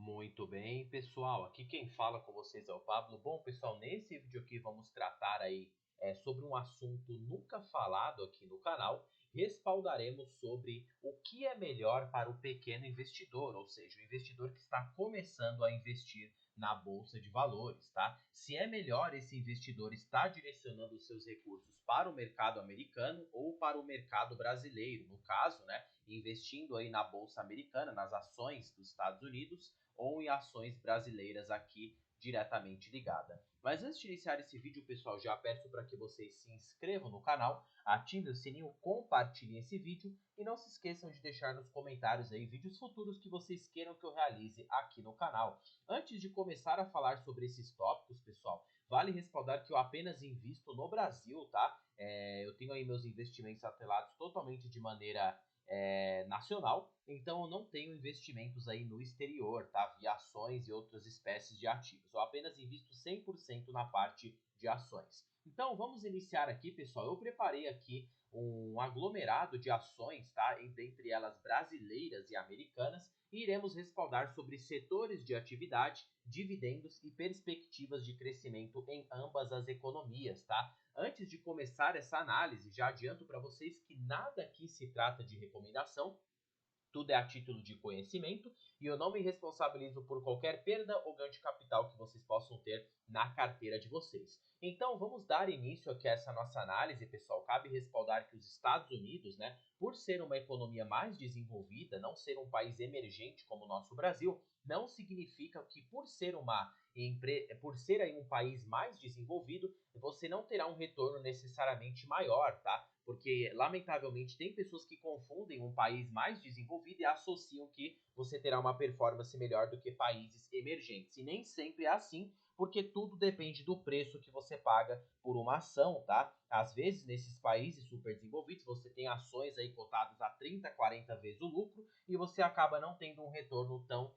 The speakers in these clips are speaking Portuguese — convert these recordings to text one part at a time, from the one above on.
Muito bem, pessoal. Aqui quem fala com vocês é o Pablo. Bom, pessoal, nesse vídeo aqui vamos tratar aí sobre um assunto nunca falado aqui no canal. Respaldaremos sobre o que é melhor para o pequeno investidor, ou seja, o investidor que está começando a investir na bolsa de valores, tá? Se é melhor esse investidor estar direcionando os seus recursos para o mercado americano ou para o mercado brasileiro, no caso, né? Investindo aí na bolsa americana, nas ações dos Estados Unidos ou em ações brasileiras aqui diretamente ligada. Mas antes de iniciar esse vídeo, pessoal, já peço para que vocês se inscrevam no canal, ativem o sininho, compartilhem esse vídeo e não se esqueçam de deixar nos comentários aí vídeos futuros que vocês queiram que eu realize aqui no canal. Antes de começar a falar sobre esses tópicos, pessoal, vale respaldar que eu apenas invisto no Brasil, tá? Eu tenho aí meus investimentos atrelados totalmente de maneira nacional, então eu não tenho investimentos aí no exterior, tá? Via ações e outras espécies de ativos. Eu apenas invisto 100% na parte de ações. Então vamos iniciar aqui, pessoal. Eu preparei aqui um aglomerado de ações, tá? Dentre elas brasileiras e americanas, e iremos respaldar sobre setores de atividade, dividendos e perspectivas de crescimento em ambas as economias, tá? Antes de começar essa análise, já adianto para vocês que nada aqui se trata de recomendação, tudo é a título de conhecimento e eu não me responsabilizo por qualquer perda ou ganho de capital que vocês possam ter na carteira de vocês. Então vamos dar início aqui a essa nossa análise, pessoal. Cabe respaldar que os Estados Unidos, né, por ser uma economia mais desenvolvida, não ser um país emergente como o nosso Brasil, não significa que por ser aí um país mais desenvolvido, você não terá um retorno necessariamente maior, tá? Porque, lamentavelmente, tem pessoas que confundem um país mais desenvolvido e associam que você terá uma performance melhor do que países emergentes. E nem sempre é assim, porque tudo depende do preço que você paga por uma ação, tá? Às vezes, nesses países super desenvolvidos, você tem ações aí cotadas a 30, 40 vezes o lucro e você acaba não tendo um retorno tão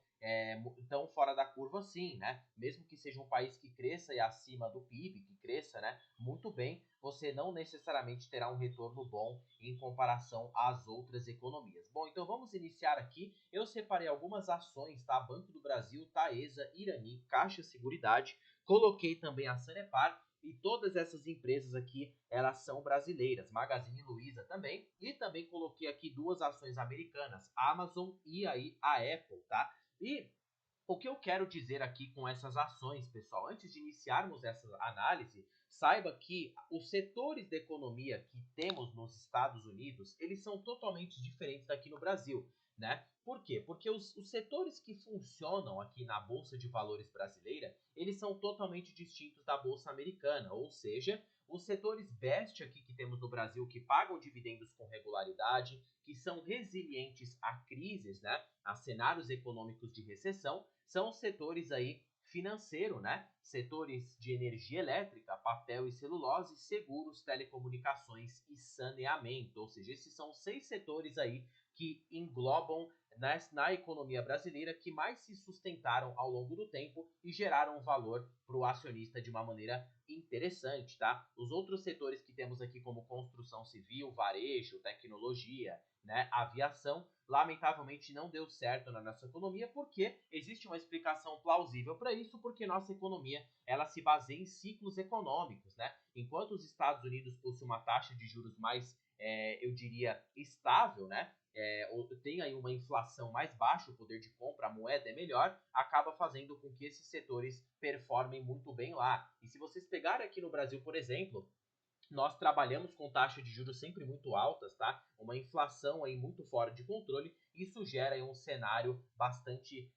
fora da curva assim, né? Mesmo que seja um país que cresça e acima do PIB, que cresça, né, muito bem, você não necessariamente terá um retorno bom em comparação às outras economias. Bom, então vamos iniciar aqui. Eu separei algumas ações, tá? Banco do Brasil, Taesa, Irani, Caixa Seguridade, coloquei também a Sanepar e todas essas empresas aqui, elas são brasileiras, Magazine Luiza também, e também coloquei aqui duas ações americanas, Amazon e aí a Apple, tá? E o que eu quero dizer aqui com essas ações, pessoal, antes de iniciarmos essa análise, saiba que os setores da economia que temos nos Estados Unidos, eles são totalmente diferentes daqui no Brasil, né? Por quê? Porque os setores que funcionam aqui na Bolsa de Valores brasileira, eles são totalmente distintos da Bolsa americana, ou seja, os setores best aqui que temos no Brasil, que pagam dividendos com regularidade, que são resilientes a crises, né? A cenários econômicos de recessão, são os setores aí financeiro, né? Setores de energia elétrica, papel e celulose, seguros, telecomunicações e saneamento. Ou seja, esses são os 6 setores aí que englobam na economia brasileira que mais se sustentaram ao longo do tempo e geraram valor para o acionista de uma maneira interessante, tá? Os outros setores que temos aqui como construção civil, varejo, tecnologia, né, aviação, lamentavelmente não deu certo na nossa economia, porque existe uma explicação plausível para isso, porque nossa economia ela se baseia em ciclos econômicos, né? Enquanto os Estados Unidos possuem uma taxa de juros mais, eu diria, estável, né? Tem aí uma inflação mais baixa, o poder de compra, a moeda é melhor, acaba fazendo com que esses setores performem muito bem lá. E se vocês pegarem aqui no Brasil, por exemplo, nós trabalhamos com taxas de juros sempre muito altas, tá? Uma inflação aí muito fora de controle. Isso gera aí um cenário bastante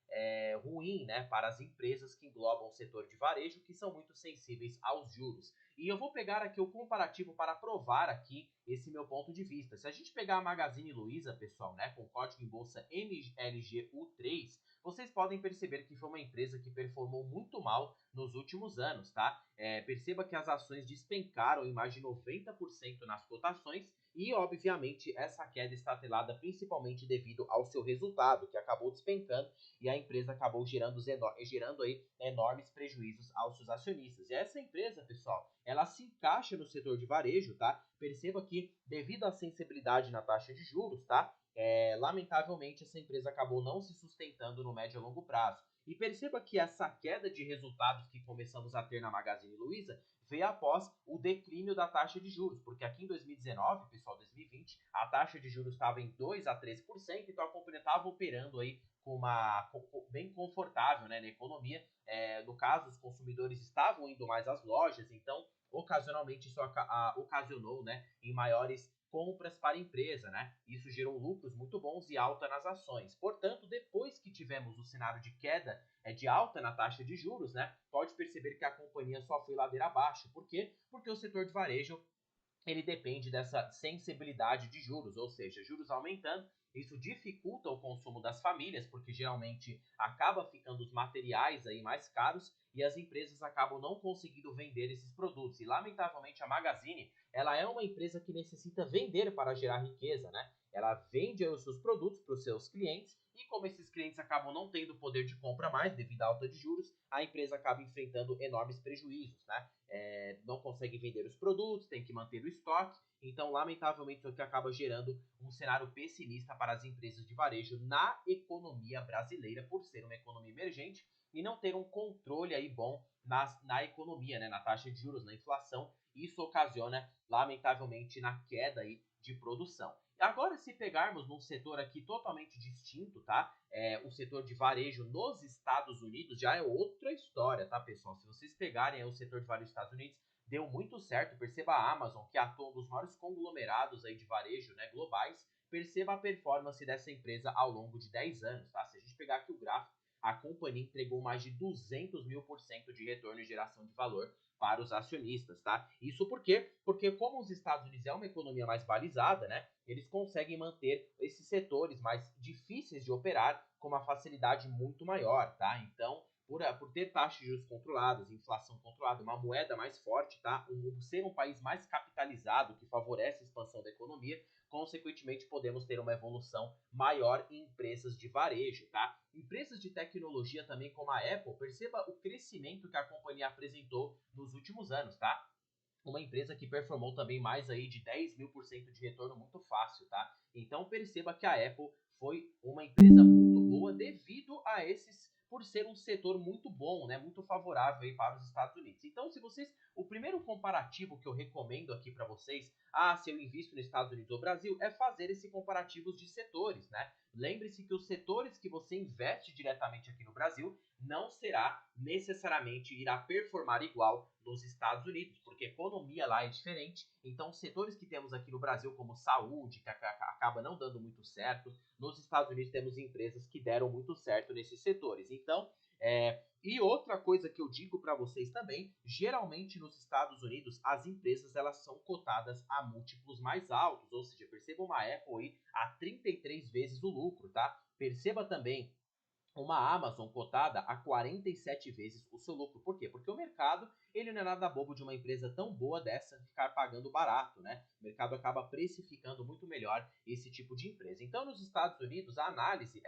ruim, né, para as empresas que englobam o setor de varejo, que são muito sensíveis aos juros. E eu vou pegar aqui o comparativo para provar aqui esse meu ponto de vista. Se a gente pegar a Magazine Luiza, pessoal, né, com código em bolsa MLGU3, vocês podem perceber que foi uma empresa que performou muito mal nos últimos anos, tá? Perceba que as ações despencaram em mais de 90% nas cotações e, obviamente, essa queda está atrelada principalmente devido ao seu resultado, que acabou despencando e a empresa acabou gerando aí enormes prejuízos aos seus acionistas. E essa empresa, pessoal, ela se encaixa no setor de varejo, tá? Perceba que, devido à sensibilidade na taxa de juros, tá? lamentavelmente essa empresa acabou não se sustentando no médio e longo prazo. E perceba que essa queda de resultados que começamos a ter na Magazine Luiza veio após o declínio da taxa de juros, porque aqui em 2019, pessoal, 2020, a taxa de juros estava em 2 a 13%, então a companhia estava operando aí bem confortável, né, na economia. No caso, os consumidores estavam indo mais às lojas, então ocasionalmente isso ocasionou, né, em maiores compras para a empresa, né? Isso gerou lucros muito bons e alta nas ações. Portanto, depois que tivemos o cenário de queda de alta na taxa de juros, né, pode perceber que a companhia só foi ladeira abaixo. Por quê? Porque o setor de varejo ele depende dessa sensibilidade de juros, ou seja, juros aumentando, isso dificulta o consumo das famílias, porque geralmente acaba ficando os materiais aí mais caros e as empresas acabam não conseguindo vender esses produtos. E lamentavelmente a Magazine, ela é uma empresa que necessita vender para gerar riqueza, né? Ela vende os seus produtos para os seus clientes e como esses clientes acabam não tendo poder de compra mais devido à alta de juros, a empresa acaba enfrentando enormes prejuízos, né? Não consegue vender os produtos, tem que manter o estoque. Então, lamentavelmente, isso aqui acaba gerando um cenário pessimista para as empresas de varejo na economia brasileira, por ser uma economia emergente e não ter um controle aí bom na economia, né, na taxa de juros, na inflação. Isso ocasiona, lamentavelmente, na queda aí de produção. Agora, se pegarmos num setor aqui totalmente distinto, tá? O setor de varejo nos Estados Unidos já é outra história, tá, pessoal? Se vocês pegarem o setor de varejo dos Estados Unidos, deu muito certo. Perceba a Amazon, que atua um dos maiores conglomerados aí de varejo, né, globais. Perceba a performance dessa empresa ao longo de 10 anos, tá? Se a gente pegar aqui o gráfico, a companhia entregou mais de 200.000% de retorno e geração de valor para os acionistas, tá? Isso por quê? Porque como os Estados Unidos é uma economia mais balizada, né, eles conseguem manter esses setores mais difíceis de operar com uma facilidade muito maior, tá? Então, por ter taxas de juros controladas, inflação controlada, uma moeda mais forte, tá? Ser um país mais capitalizado que favorece a expansão da economia, consequentemente podemos ter uma evolução maior em empresas de varejo, tá? Empresas de tecnologia também como a Apple, perceba o crescimento que a companhia apresentou nos últimos anos, tá? Uma empresa que performou também mais aí de 10.000% de retorno muito fácil, tá? Então perceba que a Apple foi uma empresa muito boa devido a esses, por ser um setor muito bom, né, muito favorável aí para os Estados Unidos. Então, se vocês, o primeiro comparativo que eu recomendo aqui para vocês, se eu invisto nos Estados Unidos ou Brasil, é fazer esse comparativo de setores, né? Lembre-se que os setores que você investe diretamente aqui no Brasil não será necessariamente irá performar igual nos Estados Unidos, porque a economia lá é diferente. Então, setores que temos aqui no Brasil, como saúde, que acaba não dando muito certo, nos Estados Unidos temos empresas que deram muito certo nesses setores. Então, e outra coisa que eu digo para vocês também, geralmente nos Estados Unidos as empresas elas são cotadas a múltiplos mais altos, ou seja, perceba uma Apple aí a 33 vezes o lucro, tá? Perceba também uma Amazon cotada a 47 vezes o seu lucro. Por quê? Porque o mercado, ele não é nada bobo de uma empresa tão boa dessa ficar pagando barato, né? O mercado acaba precificando muito melhor esse tipo de empresa. Então, nos Estados Unidos, a análise,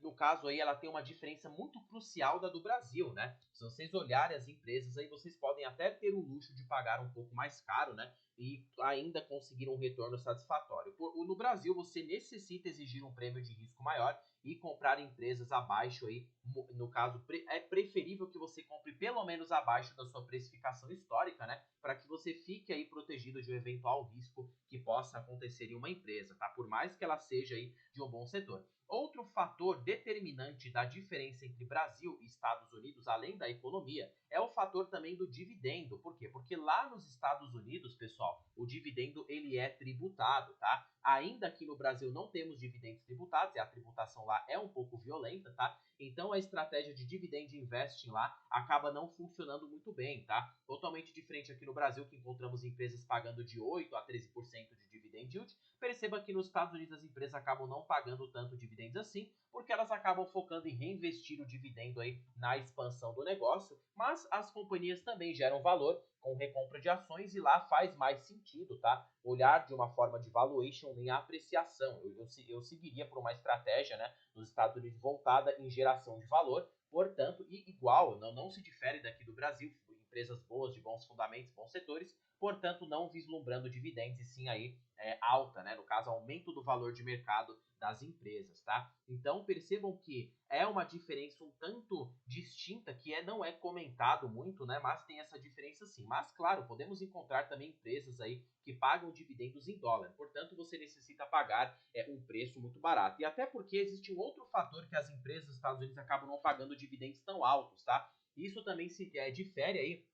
no caso aí, ela tem uma diferença muito crucial da do Brasil, né? Se vocês olharem as empresas aí, vocês podem até ter o luxo de pagar um pouco mais caro, né? E ainda conseguir um retorno satisfatório. No Brasil, você necessita exigir um prêmio de risco maior e comprar empresas abaixo aí, no caso, é preferível que você compre pelo menos abaixo da sua precificação histórica, né? Para que você fique aí protegido de um eventual risco que possa acontecer em uma empresa, tá? Por mais que ela seja aí de um bom setor. Outro fator determinante da diferença entre Brasil e Estados Unidos, além da economia, é o fator também do dividendo. Por quê? Porque lá nos Estados Unidos, pessoal, o dividendo ele é tributado, tá? Ainda aqui no Brasil não temos dividendos tributados, e a tributação lá é um pouco violenta, tá? Então a estratégia de dividend investing lá acaba não funcionando muito bem, tá? Totalmente diferente aqui no Brasil, que encontramos empresas pagando de 8 a 13% de dividend yield. Perceba que nos Estados Unidos as empresas acabam não pagando tanto dividendos assim, porque elas acabam focando em reinvestir o dividendo aí na expansão do negócio, mas as companhias também geram valor com recompra de ações e lá faz mais sentido, tá? Olhar de uma forma de valuation em apreciação. Eu seguiria por uma estratégia, né, nos Estados Unidos voltada em geração de valor, portanto, e igual, não se difere daqui do Brasil, empresas boas, de bons fundamentos, bons setores, portanto não vislumbrando dividendos e sim aí alta, né? No caso, aumento do valor de mercado das empresas, tá? Então percebam que é uma diferença um tanto distinta que não é comentado muito, né? Mas tem essa diferença sim. Mas claro, podemos encontrar também empresas aí que pagam dividendos em dólar. Portanto, você necessita pagar um preço muito barato. E até porque existe um outro fator que as empresas dos Estados Unidos acabam não pagando dividendos tão altos, tá? Isso também se difere aí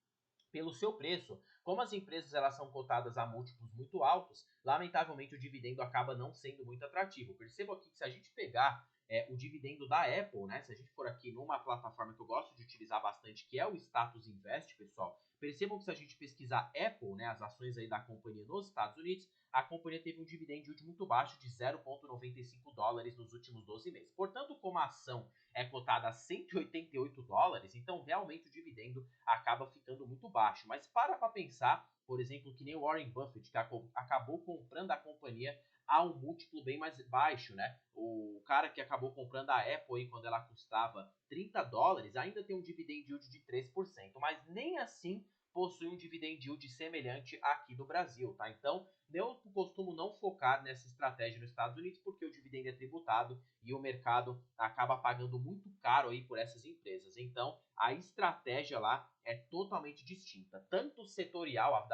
pelo seu preço. Como as empresas elas são cotadas a múltiplos muito altos, lamentavelmente o dividendo acaba não sendo muito atrativo. Perceba aqui que se a gente pegar o dividendo da Apple, né? Se a gente for aqui numa plataforma que eu gosto de utilizar bastante, que é o Status Invest, pessoal, percebam que se a gente pesquisar Apple, né, as ações aí da companhia nos Estados Unidos, a companhia teve um dividend yield muito baixo de 0,95 dólares nos últimos 12 meses. Portanto, como a ação é cotada a 188 dólares, então realmente o dividendo acaba ficando muito baixo. Mas para pensar, por exemplo, que nem o Warren Buffett, que acabou comprando a companhia a um múltiplo bem mais baixo, né? O cara que acabou comprando a Apple aí quando ela custava 30 dólares ainda tem um dividend yield de 3%, mas nem assim possui um dividend yield semelhante aqui do Brasil, tá? Então, eu costumo não focar nessa estratégia nos Estados Unidos porque o dividendo é tributado e o mercado acaba pagando muito caro aí por essas empresas. Então, a estratégia lá é totalmente distinta, tanto setorial,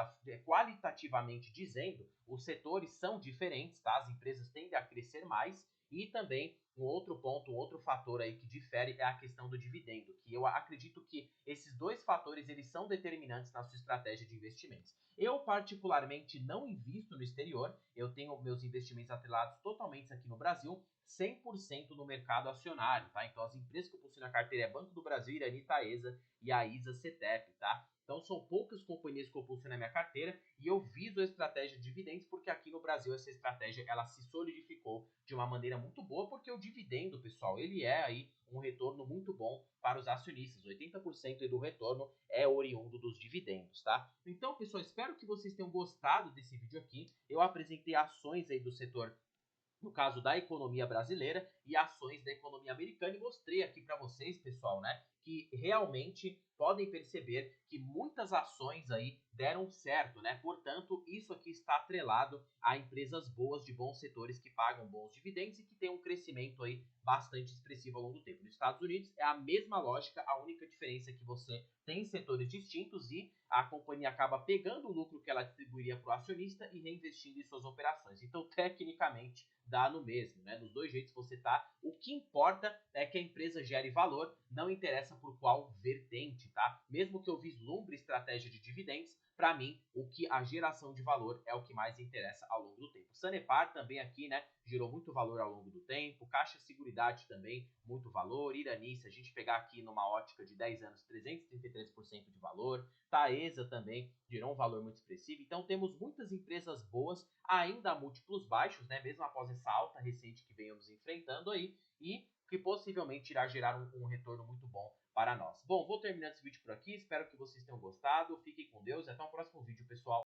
qualitativamente dizendo, os setores são diferentes, tá? As empresas tendem a crescer mais e também um outro ponto, um outro fator aí que difere é a questão do dividendo, que eu acredito que esses dois fatores eles são determinantes na sua estratégia de investimentos. Eu particularmente não invisto no exterior, eu tenho meus investimentos atrelados totalmente aqui no Brasil, 100% no mercado acionário, tá? Então as empresas que eu possuo na carteira é Banco do Brasil, Irani Taesa e a ISA CETEP, tá? Então são poucas companhias que eu possuo na minha carteira e eu viso a estratégia de dividendos porque aqui no Brasil essa estratégia ela se solidificou de uma maneira muito boa porque o dividendo, pessoal, ele é aí um retorno muito bom para os acionistas. 80% do retorno é oriundo dos dividendos, tá? Então, pessoal, espero que vocês tenham gostado desse vídeo aqui. Eu apresentei ações aí do setor no caso da economia brasileira e ações da economia americana e mostrei aqui para vocês, pessoal, né, que realmente podem perceber que muitas ações aí deram certo, né? Portanto, isso aqui está atrelado a empresas boas de bons setores que pagam bons dividendos e que tem um crescimento aí bastante expressivo ao longo do tempo. Nos Estados Unidos é a mesma lógica, a única diferença é que você tem setores distintos e a companhia acaba pegando o lucro que ela distribuiria para o acionista e reinvestindo em suas operações. Então, tecnicamente, dá no mesmo, né? Dos dois jeitos você tá. O que importa é que a empresa gere valor, não interessa por qual vertente, tá? Mesmo que eu vislumbre estratégia de dividendos, para mim, o que a geração de valor é o que mais interessa ao longo do tempo. Sanepar também aqui, né, gerou muito valor ao longo do tempo. Caixa Seguridade também, muito valor. Irani, se a gente pegar aqui numa ótica de 10 anos, 333% de valor. Taesa também gerou um valor muito expressivo. Então temos muitas empresas boas, ainda a múltiplos baixos, né, mesmo após essa alta recente que venhamos enfrentando aí, e que possivelmente irá gerar um retorno muito bom para nós. Bom, vou terminando esse vídeo por aqui, espero que vocês tenham gostado, fiquem com Deus e até o próximo vídeo, pessoal.